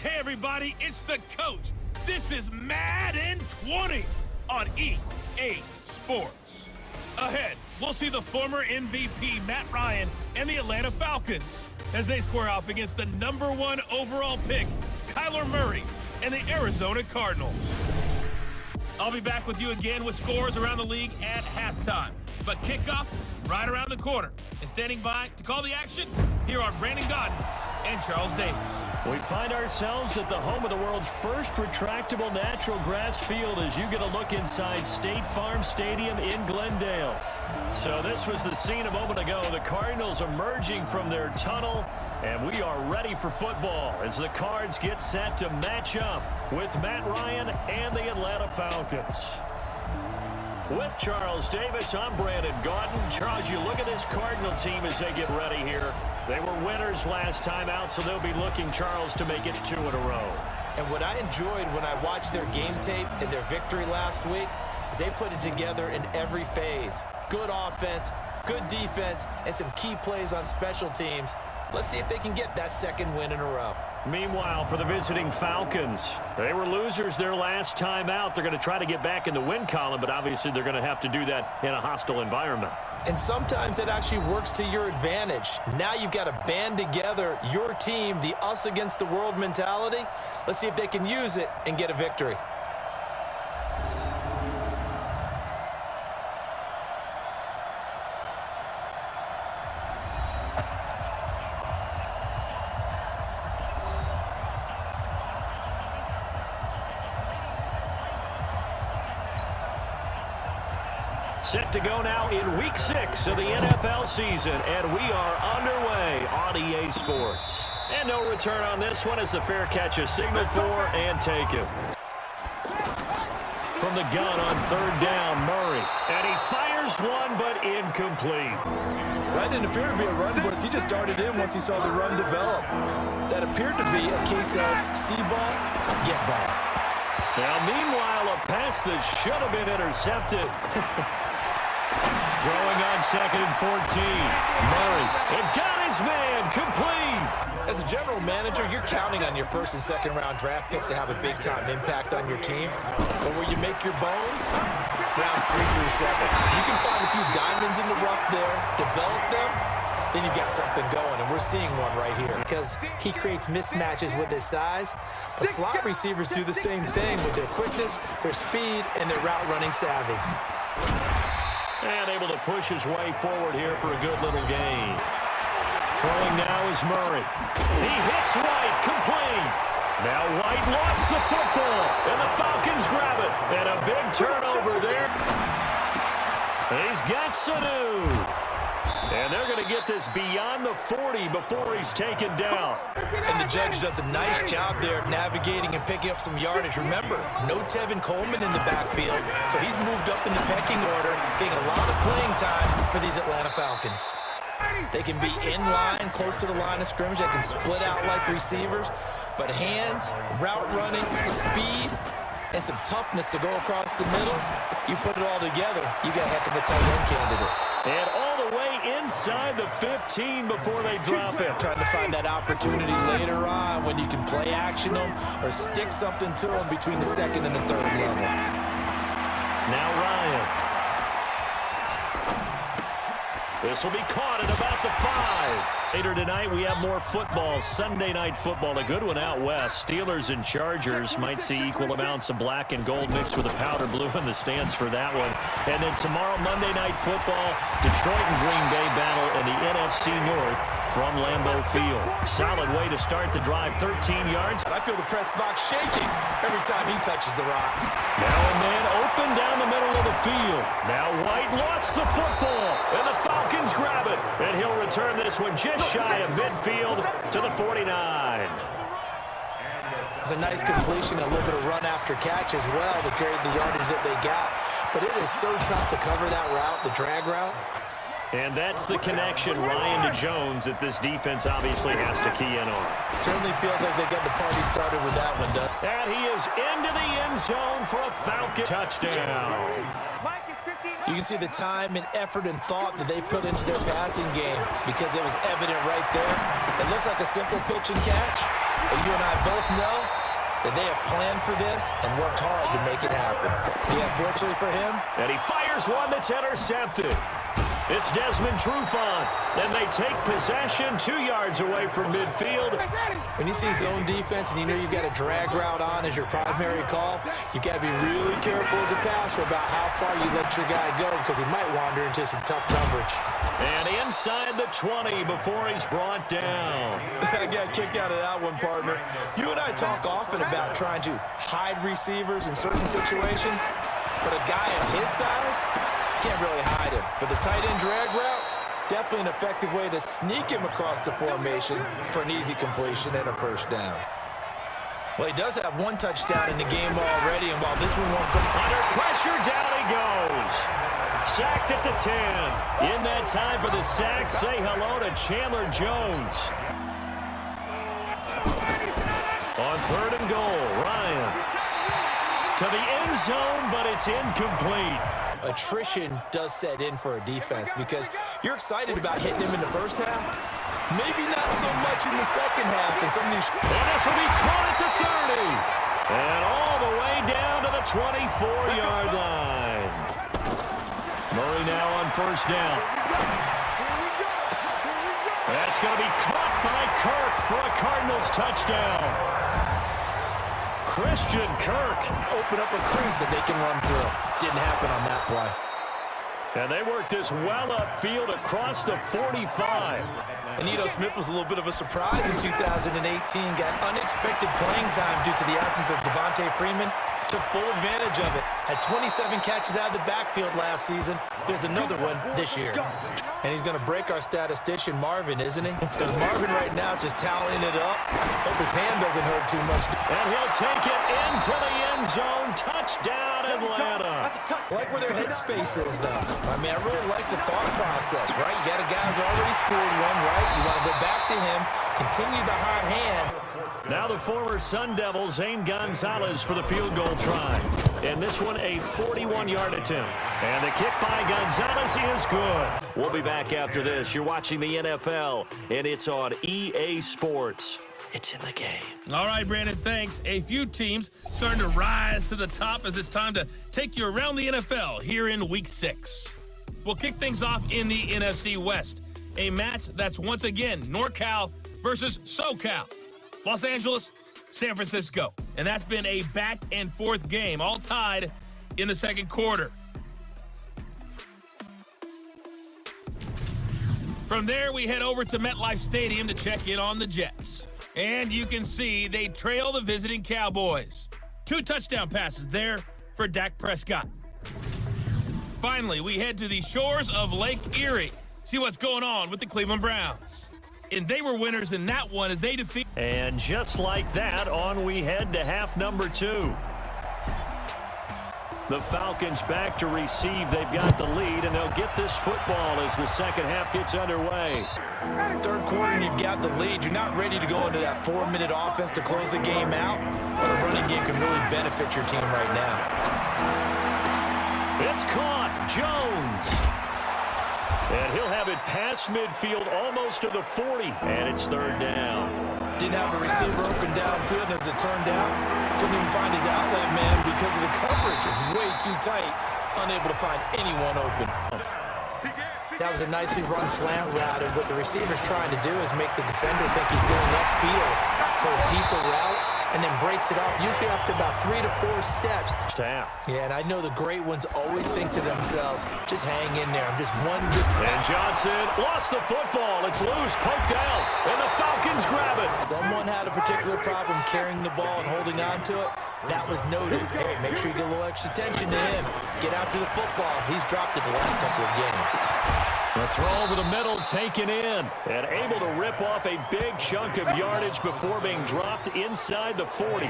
Hey everybody, it's the coach. This is Madden 20 on EA Sports. Ahead, we'll see the former MVP Matt Ryan and the Atlanta Falcons as they square off against the #1 overall pick, Kyler Murray, and the Arizona Cardinals. I'll be back with you again with scores around the league at halftime. But kickoff right around the corner. And standing by to call the action, here are Brandon Godden and Charles Davis. We find ourselves at the home of the world's first retractable natural grass field as you get a look inside State Farm Stadium in Glendale. So this was the scene a moment ago. The Cardinals emerging from their tunnel, and we are ready for football as the Cards get set to match up with Matt Ryan and the Atlanta Falcons. With Charles Davis, I'm Brandon Godden. Charles, you look at this Cardinal team as they get ready here. They were winners last time out, so they'll be looking, Charles, to make it 2 in a row. And what I enjoyed when I watched their game tape and their victory last week is they put it together in every phase. Good offense, good defense, and some key plays on special teams. Let's see if they can get that second win in a row. Meanwhile, for the visiting Falcons, they were losers their last time out. They're going to try to get back in the win column, but obviously they're going to have to do that in a hostile environment. And sometimes it actually works to your advantage. Now you've got to band together your team, the us against the world mentality. Let's see if they can use it and get a victory. Set to go now in Week 6 of the NFL season, and we are underway on EA Sports. And no return on this one as the fair catch is signaled for and taken. From the gun on 3rd down, Murray. And he fires one, but incomplete. That didn't appear to be a run blitz. He just darted in once he saw the run develop. That appeared to be a case of see ball, get ball. Now, meanwhile, a pass that should have been intercepted. Throwing on 2nd and 14. Murray, and got his man, complete. As a general manager, you're counting on your 1st and 2nd round draft picks to have a big-time impact on your team. But where you make your bones, rounds 3 through 7. If you can find a few diamonds in the rough there, develop them, then you've got something going, and we're seeing one right here because he creates mismatches with his size. But slot receivers do the same thing with their quickness, their speed, and their route running savvy. And able to push his way forward here for a good little gain. Throwing now is Murray. He hits White, complete. Now White lost the football, and the Falcons grab it. And a big turnover there. He's got Sanu. And they're going to get this beyond the 40 before he's taken down. And the judge does a nice job there of navigating and picking up some yardage. Remember, no Tevin Coleman in the backfield, so he's moved up in the pecking order, getting a lot of playing time for these Atlanta Falcons. They can be in line, close to the line of scrimmage. They can split out like receivers. But hands, route running, speed, and some toughness to go across the middle, you put it all together, you got a heck of a tight end candidate. And all the way inside the 15 before they drop him. Trying to find that opportunity later on when you can play action them or stick something to them between the 2nd and the 3rd level. Now Ryan. This will be caught at about the 5. Later tonight, we have more football, Sunday night football, a good one out west. Steelers and Chargers might see equal amounts of black and gold mixed with a powder blue in the stands for that one. And then tomorrow, Monday night football, Detroit and Green Bay battle in the NFC North from Lambeau Field. Solid way to start the drive, 13 yards. I feel the press box shaking every time he touches the rock. Now a man open down the middle of the field. Now White lost the football, and the Falcons grab it. And he'll return this one just shy of midfield to the 49. It's a nice completion, a little bit of run after catch as well to create the yardage that they got. But it is so tough to cover that route, the drag route. And that's the connection, Ryan to Jones, that this defense obviously has to key in on. Certainly feels like they got the party started with that one, Doug. And he is into the end zone for a Falcon touchdown. You can see the time and effort and thought that they put into their passing game because it was evident right there. It looks like a simple pitch and catch, But you and I both know that they have planned for this and worked hard to make it happen. Yeah, unfortunately for him. And he fires one that's intercepted. It's Desmond Trufant. Then they take possession 2 yards away from midfield. When you see zone defense and you know you've got a drag route on as your primary call, you've got to be really careful as a passer about how far you let your guy go because he might wander into some tough coverage. And inside the 20 before he's brought down. I got kicked out of that one, partner. You and I talk often about trying to hide receivers in certain situations, but a guy of his size can't really hide him. But the tight end drag route, definitely an effective way to sneak him across the formation for an easy completion and a first down. Well, he does have one touchdown in the game already, and while this one won't go under pressure, down he goes. Sacked at the 10. In that time for the sack, say hello to Chandler Jones. On 3rd and goal, Ryan. To the end zone, but it's incomplete. Attrition does set in for a defense because you're excited about hitting him in the first half. Maybe not so much in the second half. And this will be caught at the 30. And all the way down to the 24-yard line. Murray now on 1st down. That's going to be caught by Kirk for a Cardinals touchdown. Christian Kirk. Open up a crease that they can run through. Didn't happen on that play. And they worked this well upfield across the 45. And Ito Smith was a little bit of a surprise in 2018. Got unexpected playing time due to the absence of Devontae Freeman. Took full advantage of it. Had 27 catches out of the backfield last season. There's another one this year. And he's going to break our statistician, Marvin, isn't he? Because Marvin right now is just toweling it up. Hope his hand doesn't hurt too much. And he'll take it into the end zone. Touchdown, Atlanta. I like where their headspace is, though. I mean, I really like the thought process, right? You got a guy who's already scored one, right? You want to go back to him, continue the hot hand. Now the former Sun Devil, Zane Gonzalez, for the field goal try. And this one, a 41-yard attempt. And the kick by Gonzalez is good. We'll be back after this. You're watching the NFL, and it's on EA Sports. It's in the game. All right, Brandon, thanks. A few teams starting to rise to the top as it's time to take you around the NFL here in Week 6. We'll kick things off in the NFC West. A match that's once again NorCal versus SoCal. Los Angeles, San Francisco. And that's been a back-and-forth game, all tied in the second quarter. From there, we head over to MetLife Stadium to check in on the Jets. And you can see they trail the visiting Cowboys. 2 touchdown passes there for Dak Prescott. Finally, we head to the shores of Lake Erie. See what's going on with the Cleveland Browns. And they were winners in that one as they defeat. And just like that, on we head to half number 2. The Falcons back to receive. They've got the lead, and they'll get this football as the second half gets underway. Third quarter, and you've got the lead. You're not ready to go into that 4-minute offense to close the game out, but a running game can really benefit your team right now. It's caught. Jones. And he'll have it past midfield almost to the 40. And it's 3rd down. Didn't have a receiver open downfield, and as it turned out, couldn't even find his outlet man because of the coverage. It's way too tight, unable to find anyone open. That was a nicely run slant route, and what the receiver's trying to do is make the defender think he's going upfield for a deeper route, and then breaks it off, usually after about 3 to 4 steps. Yeah, and I know the great ones always think to themselves, just hang in there. I'm just one good. And Johnson lost the football. It's loose, poked out, and the Falcons grab it. Someone had a particular problem carrying the ball and holding on to it. That was noted. Hey, make sure you get a little extra attention to him. Get after the football. He's dropped it the last couple of games. The throw over the middle taken in and able to rip off a big chunk of yardage before being dropped inside the 40.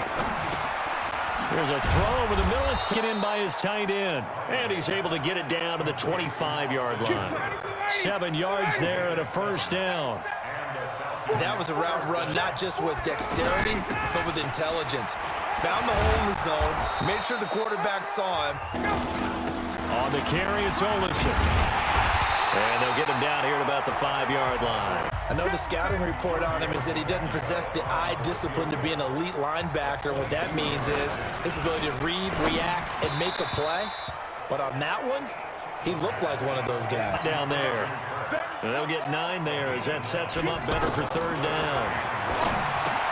There's a throw over the middle. It's taken in by his tight end. And he's able to get it down to the 25-yard line. 7 yards there and a first down. That was a route run not just with dexterity, but with intelligence. Found the hole in the zone, made sure the quarterback saw him. On the carry, it's Olsen. And they'll get him down here at about the 5-yard line. I know the scouting report on him is that he doesn't possess the eye discipline to be an elite linebacker. What that means is his ability to read, react, and make a play. But on that one, he looked like one of those guys. Down there. And they'll get 9 there as that sets him up better for 3rd down.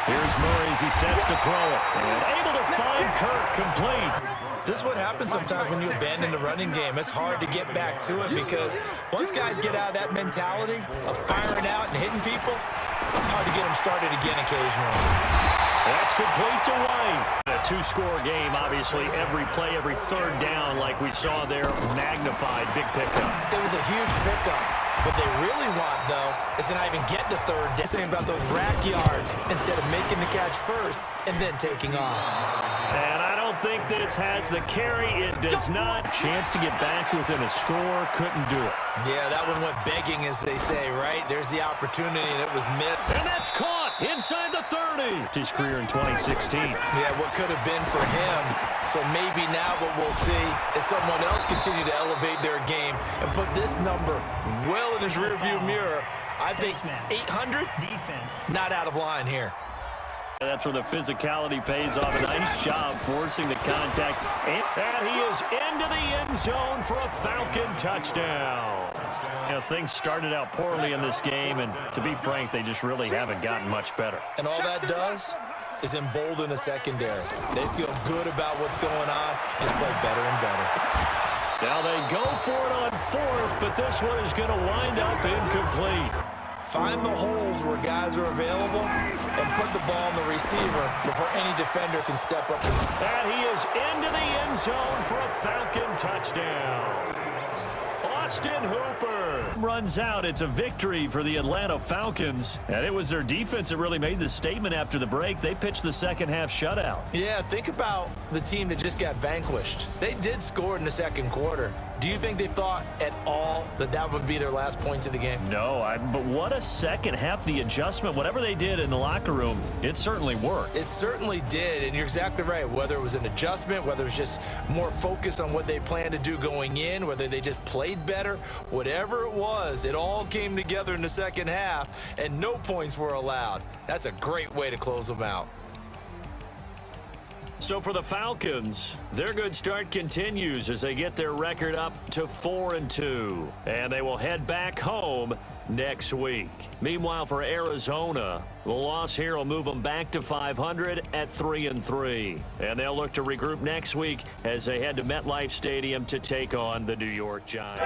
Here's Murray as he sets to throw it. And able to find Kirk complete. This is what happens sometimes when you abandon the running game. It's hard to get back to it because once guys get out of that mentality of firing out and hitting people, hard to get them started again occasionally. That's complete to White. A 2-score game, obviously. Every play, every 3rd down, like we saw there, magnified. Big pickup. It was a huge pickup. What they really want, though, is to not even get to 3rd down. Thinking about those rack yards instead of making the catch first and then taking off. And I don't think this has the carry. It does not. Chance to get back within a score. Couldn't do it. Yeah, that one went begging, as they say, right? There's the opportunity, and it was missed. And that's caught inside the 30. His career in 2016. Yeah, what could have been for him. So maybe now what we'll see is someone else continue to elevate their game and put this number well in his rearview mirror. I think 800, defense, not out of line here. That's where the physicality pays off. A nice job forcing the contact. And he is into the end zone for a Falcon touchdown. You know, things started out poorly in this game, and to be frank, they just really haven't gotten much better. And all that does is embolden the secondary. They feel good about what's going on and just play better and better. Now they go for it on 4th, but this one is going to wind up incomplete. Find the holes where guys are available and put the ball on the receiver before any defender can step up. And he is into the end zone for a Falcon touchdown. Austin Hooper runs out. It's a victory for the Atlanta Falcons. And it was their defense that really made the statement after the break. They pitched the second half shutout. Yeah, think about the team that just got vanquished. They did score in the 2nd quarter. Do you think they thought at all that that would be their last points of the game? No, but what a second half. The adjustment, whatever they did in the locker room, it certainly worked. It certainly did, and you're exactly right. Whether it was an adjustment, whether it was just more focus on what they planned to do going in, whether they just played better, whatever it was, it all came together in the second half, and no points were allowed. That's a great way to close them out. So for the Falcons, their good start continues as they get their record up to 4-2. And they will head back home next week. Meanwhile, for Arizona, the loss here will move them back to 500 at 3-3. And they'll look to regroup next week as they head to MetLife Stadium to take on the New York Giants.